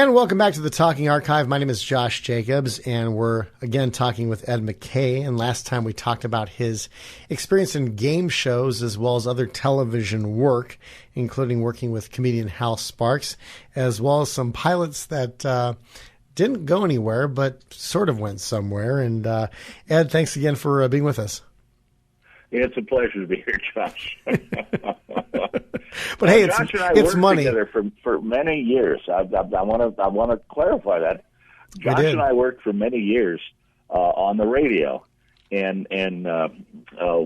And welcome back to the Talking Archive. My name is Josh Jacobs, and we're again talking with Ed Mackay. And last time we talked about his experience in game shows as well as other television work, including working with comedian Hal Sparks, as well as some pilots that didn't go anywhere but sort of went somewhere. And Ed, thanks again for being with us. It's a pleasure to be here, Josh. But hey, Josh and I it's worked money together for many years. I want to clarify that. Josh and I worked for many years on the radio, and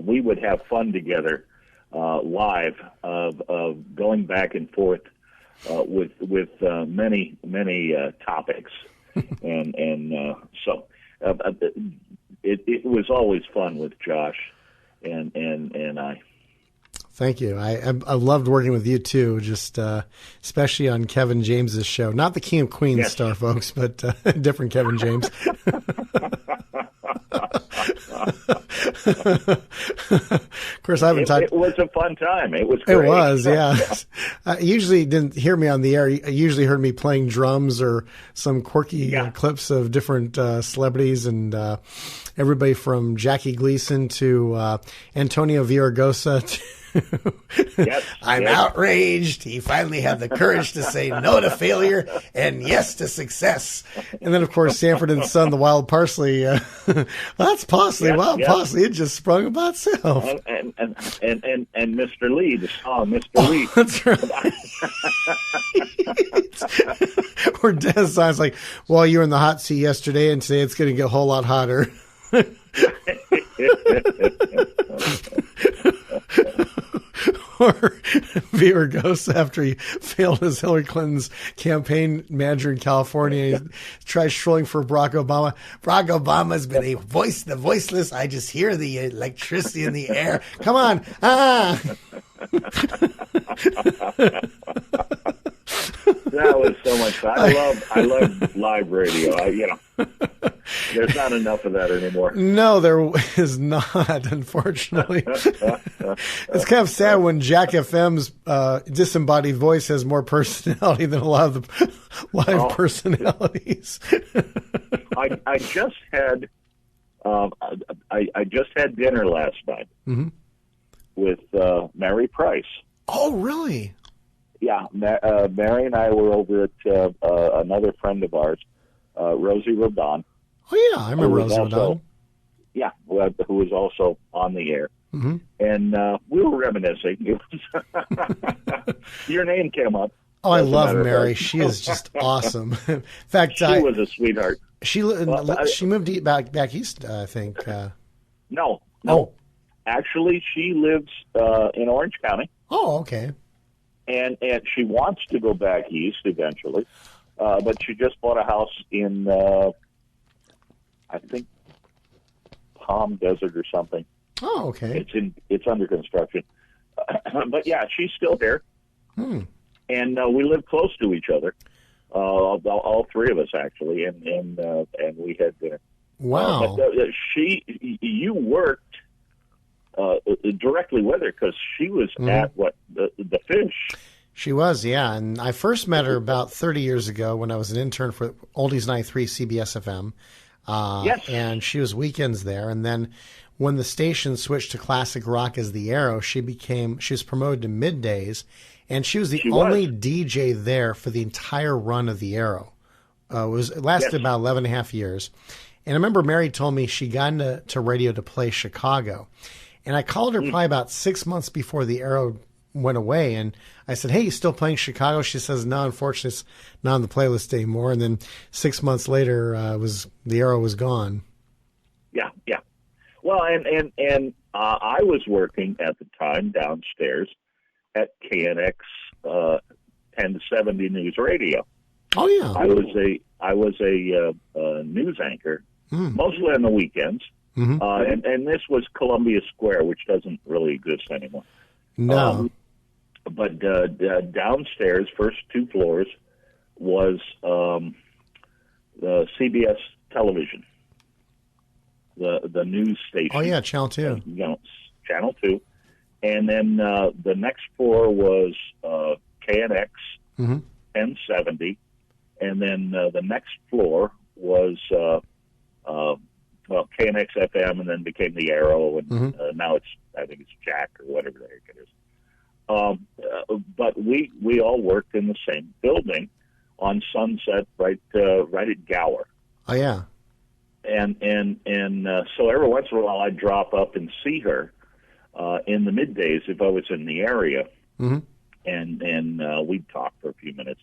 we would have fun together live of going back and forth with many topics, and so it was always fun with Josh and I. Thank you. I loved working with you too, just especially on Kevin James's show. Not the King of Queens star, folks, but different Kevin James. Of course, I haven't talked. It was a fun time. It was great. It was, yeah. Usually didn't hear me on the air. You usually heard me playing drums or some quirky clips of different celebrities and everybody from Jackie Gleason to Antonio Villaraigosa to I'm outraged. He finally had the courage to say no to failure and yes to success. And then, of course, Sanford and Son, the Wild Parsley. That's parsley, wild parsley. It just sprung about itself. And Mr. Lee, the song Mr. Lee. That's right. Or Des sounds like, well, you were in the hot seat yesterday, and today it's going to get a whole lot hotter. Or Villaraigosa after he failed as Hillary Clinton's campaign manager in California. He tries trolling for Barack Obama. Barack Obama's been the voiceless. I just hear the electricity in the air. Come on. That was so much fun. I love live radio. There's not enough of that anymore. No, there is not, unfortunately. It's kind of sad when Jack FM's disembodied voice has more personality than a lot of the live personalities. I just had dinner last night with Mary Price. Oh, really? Yeah, Mary and I were over at another friend of ours, Rosie Rodon. Oh, yeah, I remember Rosie Rodon. Yeah, who was also on the air. Mm-hmm. And we were reminiscing. Your name came up. Oh, I love Mary. She is just awesome. In fact, she was a sweetheart. She moved back east, I think. No. Oh. Actually, she lives in Orange County. Oh, okay. And she wants to go back east eventually, but she just bought a house in, I think, Palm Desert or something. Oh, okay. It's under construction, but yeah, she's still there, and we live close to each other, all three of us actually, and we had dinner. Wow. But you worked directly with her because she was at the Fish. She was, yeah. And I first met her about 30 years ago when I was an intern for Oldies 93 CBS FM. Yes. And she was weekends there. And then when the station switched to classic rock as the Arrow, she was promoted to middays. And she was the only DJ there for the entire run of the Arrow. It lasted about 11 and a half years. And I remember Mary told me she got into radio to play Chicago. And I called her probably about 6 months before the Arrow went away. And I said, hey, you still playing Chicago? She says, no, unfortunately, it's not on the playlist anymore. And then 6 months later, the Arrow was gone. Yeah. Well, and I was working at the time downstairs at KNX 1070 News Radio. Oh, yeah. I was a news anchor, mostly on the weekends. Mm-hmm. And this was Columbia Square, which doesn't really exist anymore. No. But downstairs, first two floors, was the CBS television, the news station. Oh, yeah, Channel 2. Channel 2. And then the next floor was KNX 1070, and then the next floor was KNX FM, and then became the Arrow, and now I think it's Jack or whatever the heck it is. But we all worked in the same building on Sunset, right at Gower. Oh yeah. And so every once in a while I'd drop up and see her in the middays if I was in the area, and we'd talk for a few minutes.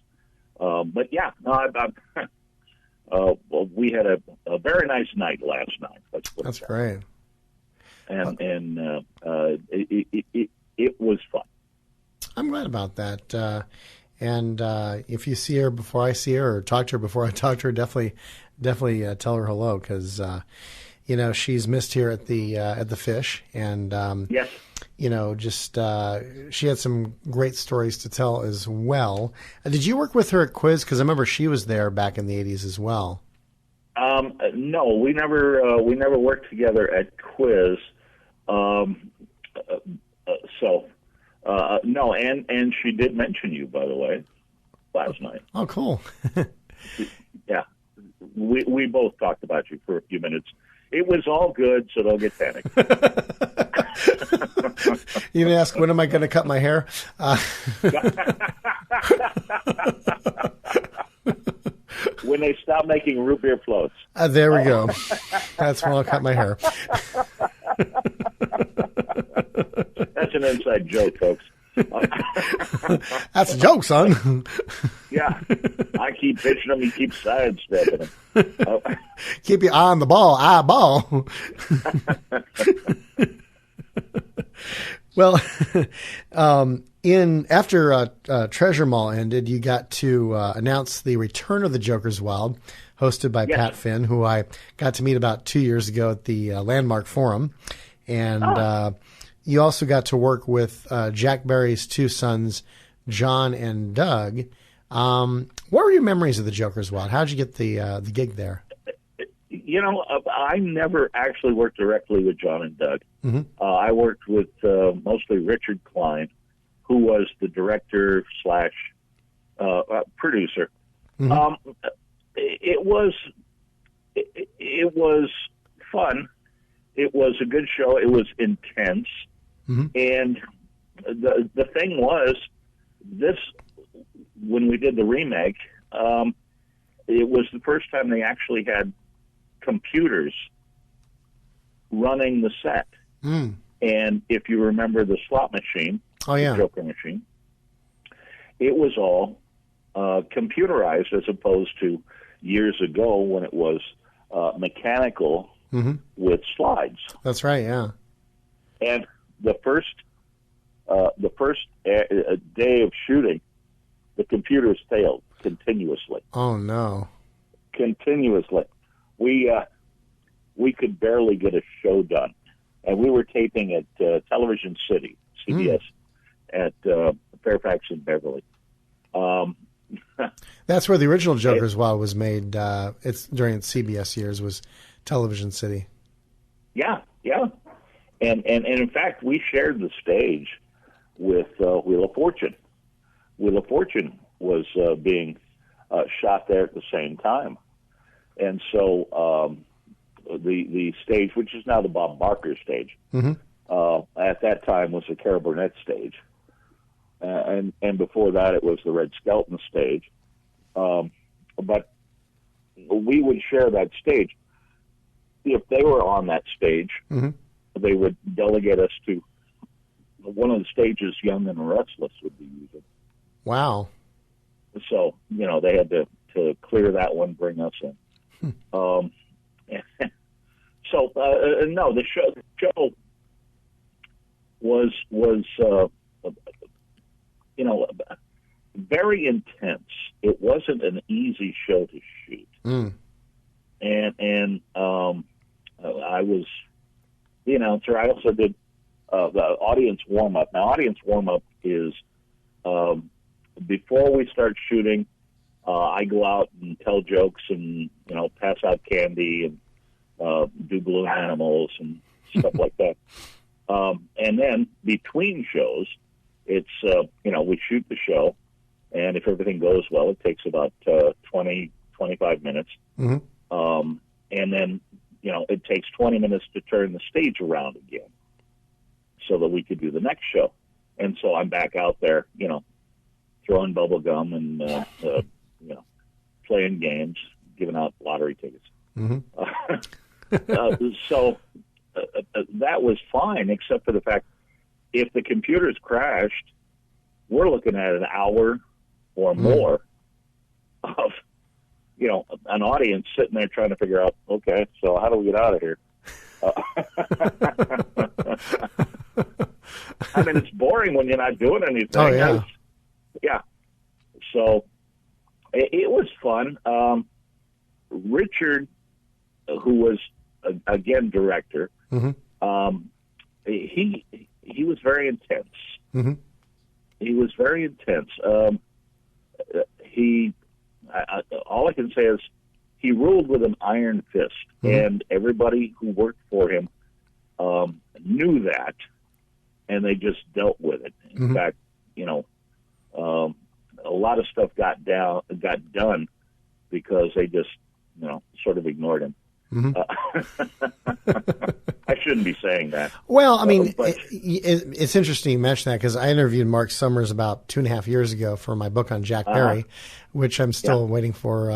But yeah, no, well, we had a very nice night last night. That's great. And it was fun. I'm glad about that. And if you see her before I see her, or talk to her before I talk to her, definitely tell her hello, because she's missed here at the Fish, and yes, just she had some great stories to tell as well. Did you work with her at Quiz? Because I remember she was there back in the '80s as well. No, we never worked together at Quiz. No, and she did mention you, by the way, last night. Oh, cool. Yeah, we both talked about you for a few minutes. It was all good, so don't get panicked. You didn't ask, when am I going to cut my hair? When they stop making root beer floats. There we go. That's when I'll cut my hair. That's an inside joke, folks. That's a joke, son. Yeah. I keep pitching them, you keep sidestepping them. Keep your eye on the ball, eyeball. Well, after Treasure Mall ended, you got to announce the return of the Joker's Wild, hosted by Pat Finn, who I got to meet about 2 years ago at the Landmark Forum. And you also got to work with Jack Barry's two sons, John and Doug. What were your memories of the Joker's Wild? How'd you get the gig there? I never actually worked directly with John and Doug. I worked with mostly Richard Klein, who was the director / producer. It was fun. It was a good show. It was intense. And the thing was, when we did the remake, it was the first time they actually had computers running the set. And if you remember the slot machine, the Joker machine, it was all computerized, as opposed to years ago when it was mechanical with slides. That's right, yeah. And the first day of shooting, the computers failed continuously. Oh no! Continuously, we could barely get a show done, and we were taping at Television City, CBS, at Fairfax and Beverly. That's where the original Joker's Wild was made. It's during its CBS years, was Television City. Yeah. And in fact, we shared the stage with Wheel of Fortune. Wheel of Fortune was being shot there at the same time. And so the stage, which is now the Bob Barker stage, at that time was the Carol Burnett stage. And before that, it was the Red Skelton stage. But we would share that stage. If they were on that stage, they would delegate us to one of the stages Young and Restless would be using. Wow. So, they had to clear that one, bring us in. No, the show was very intense. It wasn't an easy show to shoot. And I was the announcer. I also did the audience warm-up. Now, audience warm-up is before we start shooting, I go out and tell jokes and, pass out candy and do balloon animals and stuff like that. And then between shows, it's, we shoot the show, and if everything goes well, it takes about 20-25 minutes. And then, it takes 20 minutes to turn the stage around again so that we could do the next show. And so I'm back out there, throwing bubble gum and, playing games, giving out lottery tickets. So that was fine, except for the fact if the computers crashed, we're looking at an hour or more of, an audience sitting there trying to figure out, okay, so how do we get out of here? I mean, it's boring when you're not doing anything. Oh, yeah. Yeah. So it was fun. Richard, who was, again, director, he was very intense. He was very intense. All I can say is he ruled with an iron fist, and everybody who worked for him knew that, and they just dealt with it. In fact, a lot of stuff got done because they just, sort of ignored him. I shouldn't be saying that. Well, I mean, it's interesting you mention that because I interviewed Mark Summers about 2.5 years ago for my book on Jack Barry, which I'm still waiting for.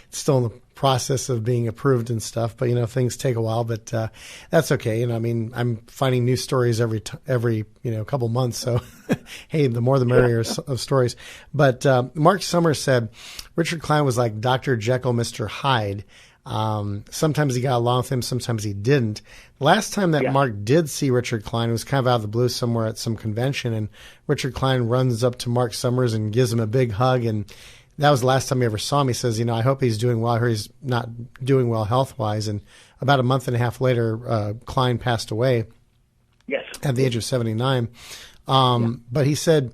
It's still in the process of being approved and stuff, but things take a while. But that's okay. I mean, I'm finding new stories every couple months. So hey, the more the merrier of stories. But Mark Summers said Richard Klein was like Dr. Jekyll, Mr. Hyde. Sometimes he got along with him, sometimes he didn't. Last time that Mark did see Richard Klein, it was kind of out of the blue somewhere at some convention, and Richard Klein runs up to Mark Summers and gives him a big hug, and that was the last time he ever saw him. He says, I hope he's doing well. I heard he's not doing well health-wise, and about a month and a half later, Klein passed away at the age of 79. But he said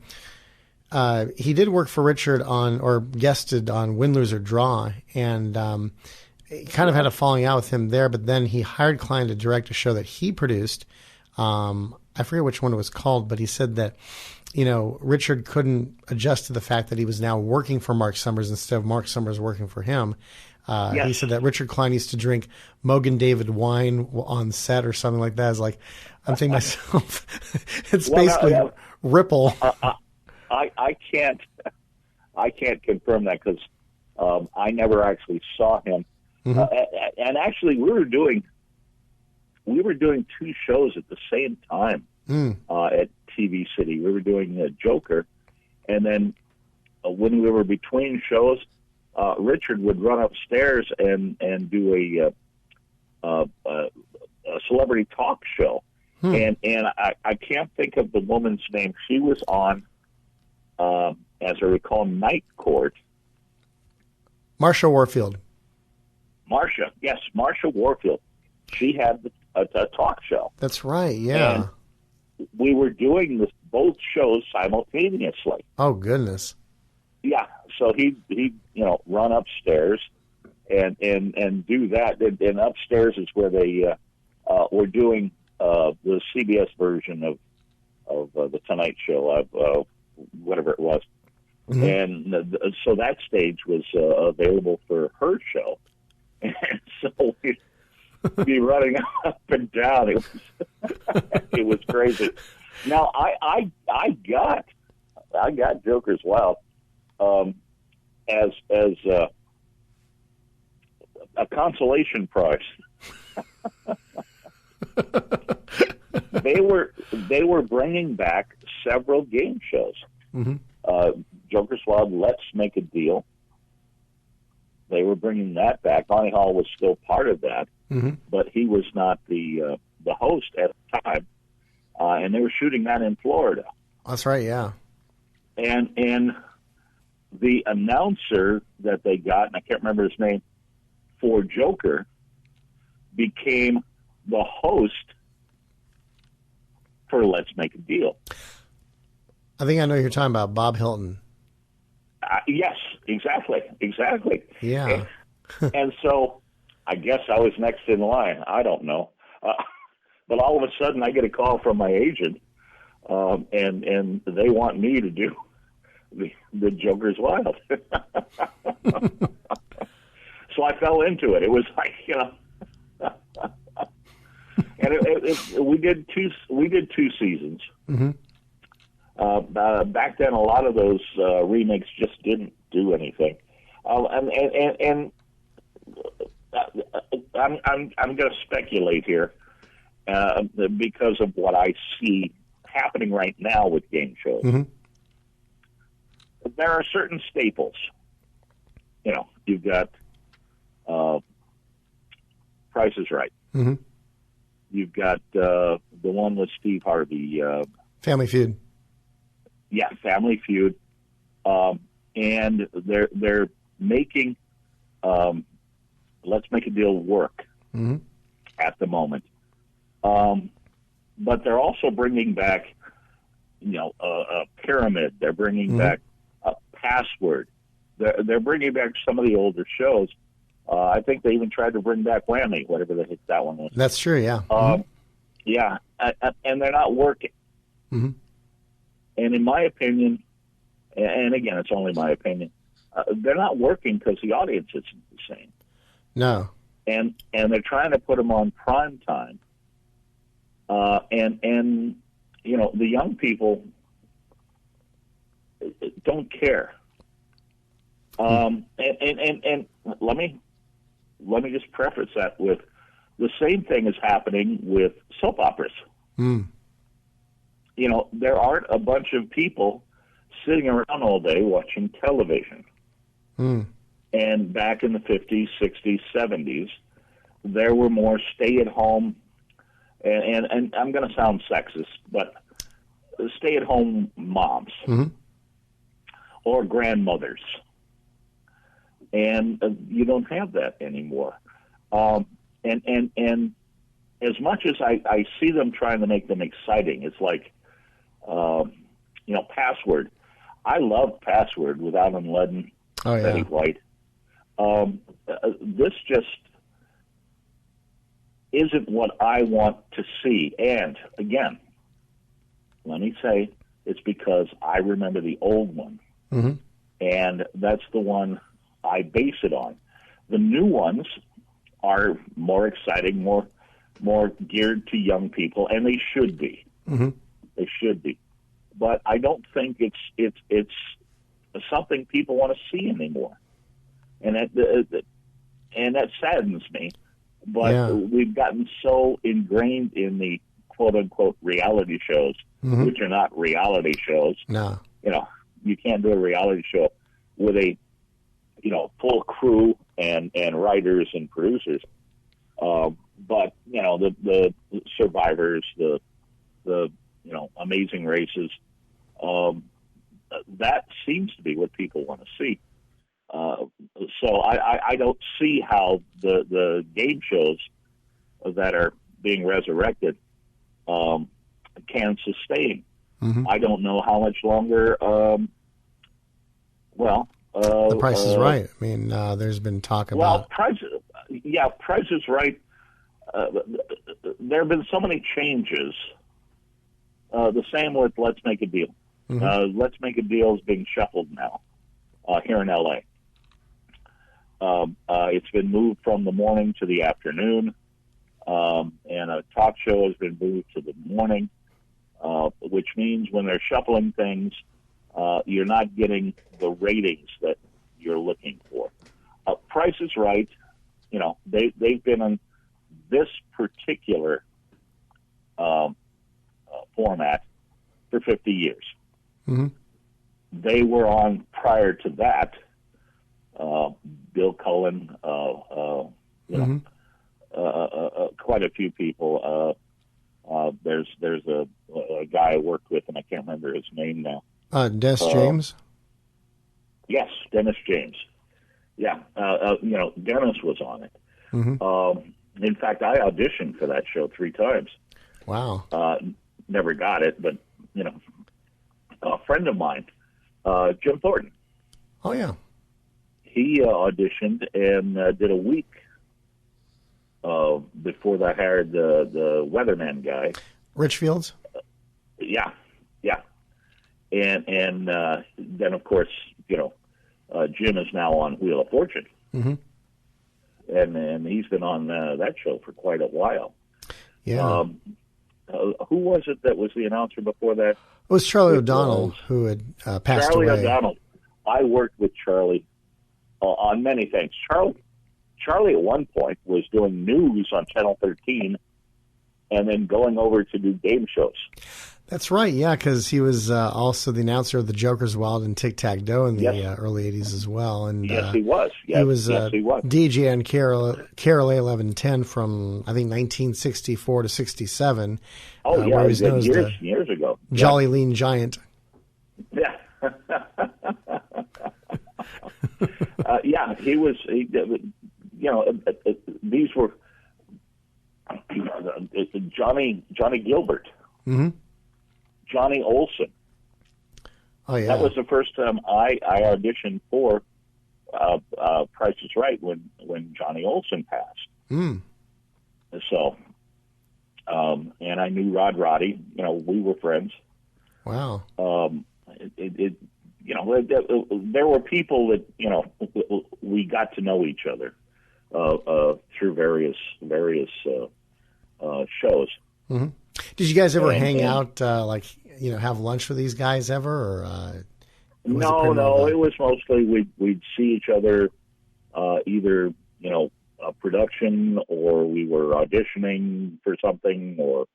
he did work for Richard or guested on Win, Lose, or Draw, and he kind of had a falling out with him there, but then he hired Klein to direct a show that he produced. I forget which one it was called, but he said that, Richard couldn't adjust to the fact that he was now working for Mark Summers instead of Mark Summers working for him. He said that Richard Klein used to drink Mogan David wine on set or something like that. It's like, I'm thinking myself, it's basically Ripple. I can't confirm that because I never actually saw him. And actually, we were doing 2 shows at the same time at TV City. We were doing Joker, and then when we were between shows, Richard would run upstairs and do a celebrity talk show, and I can't think of the woman's name. She was on, as I recall, Night Court. Marsha Warfield. Marsha Warfield. She had a talk show. That's right, yeah. And we were doing both shows simultaneously. Oh, goodness. Yeah, so he'd run upstairs and do that. And upstairs is where they were doing the CBS version of the Tonight Show, whatever it was. And so that stage was available for her show. And so we'd be running up and down. It was crazy. Now I got Joker's Wild as a consolation prize. They were bringing back several game shows. Joker's Wild, Let's Make a Deal. They were bringing that back. Bonnie Hall was still part of that, but he was not the host at the time. And they were shooting that in Florida. That's right, yeah. And the announcer that they got, and I can't remember his name, for Joker, became the host for Let's Make a Deal. I think I know who you're talking about, Bob Hilton. Yes, exactly. Yeah. And so I guess I was next in line. I don't know. But all of a sudden I get a call from my agent, and they want me to do the Joker's Wild. So I fell into it. It was like, and we did two seasons. Mm-hmm. Back then, a lot of those remakes just didn't do anything. And I'm going to speculate here because of what I see happening right now with game shows. Mm-hmm. There are certain staples. You've got Price is Right. Mm-hmm. You've got the one with Steve Harvey. Family Feud. Yeah, Family Feud. And they're making Let's Make a Deal work mm-hmm. at the moment. But they're also bringing back, a Pyramid. They're bringing mm-hmm. back a Password. They're bringing back some of the older shows. I think they even tried to bring back Whammy, whatever the heck that one was. That's true, yeah. Mm-hmm. Yeah, and they're not working. Mm-hmm. And in my opinion, and again, it's only my opinion, they're not working because the audience isn't the same. No. And they're trying to put them on prime time. And the young people don't care. And let me just preface that with the same thing is happening with soap operas. Mm. There aren't a bunch of people sitting around all day watching television. Mm. And back in the 50s, 60s, 70s, there were more stay-at-home, and I'm going to sound sexist, but stay-at-home moms mm-hmm. or grandmothers. And you don't have that anymore. And as much as I see them trying to make them exciting, it's like, Password. I love Password with Alan Ludden, Betty White. This just isn't what I want to see. And again, let me say it's because I remember the old one. Mm-hmm. And that's the one I base it on. The new ones are more exciting, more geared to young people, and they should be. Mm-hmm. They should be. But I don't think it's something people want to see anymore. And that saddens me. But we've gotten so ingrained in the quote-unquote reality shows, mm-hmm. which are not reality shows. No. You can't do a reality show with a full crew and writers and producers. But the Survivors, the Amazing Races, that seems to be what people want to see. So I don't see how the game shows that are being resurrected can sustain. Mm-hmm. I don't know how much longer. The Price is Right. I mean, there's been talk about. Price is Right. There have been so many changes. The same with Let's Make a Deal. Mm-hmm. Let's Make a Deal is being shuffled now here in L.A. It's been moved from the morning to the afternoon, and a talk show has been moved to the morning, which means when they're shuffling things, you're not getting the ratings that you're looking for. Price is Right. They've been on this particular format for 50 years. Mm-hmm. They were on prior to that. Bill Cullen, mm-hmm. Quite a few people. There's a guy I worked with, and I can't remember his name now. Des James? Yes, Dennis James. Yeah, Dennis was on it. Mm-hmm. In fact, I auditioned for that show 3 times. Wow. Never got it, but, a friend of mine, Jim Thornton. Oh, yeah. He auditioned and did a week before they hired the weatherman guy. Rich Fields? Yeah. and then of course, Jim is now on Wheel of Fortune, mm-hmm. and he's been on that show for quite a while. Yeah. Who was it that was the announcer before that? It was Charlie O'Donnell who had passed away. Charlie O'Donnell. I worked with Charlie on many things. Charlie at one point was doing news on Channel 13 and then going over to do game shows. That's right, yeah, because he was also the announcer of the Joker's Wild and Tic-Tac-Toe in the early 80s as well. And yes, he was. Yes, he was DJ on KRLA 1110 from, I think, 1964 to 67. Oh, yeah, where he was known years ago. Jolly Lean Giant. Yeah. He was, these were Johnny Gilbert. Mm-hmm. Johnny Olson. Oh yeah, that was the first time I auditioned for Price is Right when Johnny Olson passed. Mm. So, and I knew Roddy. We were friends. Wow. There were people that we got to know each other through various shows. Mm-hmm. Did you guys ever hang out, have lunch with these guys ever? Or no. It was mostly we'd see each other either a production or we were auditioning for something or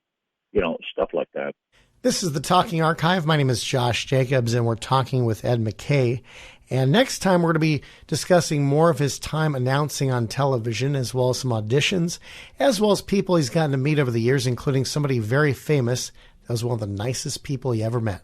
stuff like that. This is the Talking Archive. My name is Josh Jacobs, and we're talking with Ed Mackay. And next time, we're going to be discussing more of his time announcing on television, as well as some auditions, as well as people he's gotten to meet over the years, including somebody very famous that was one of the nicest people he ever met.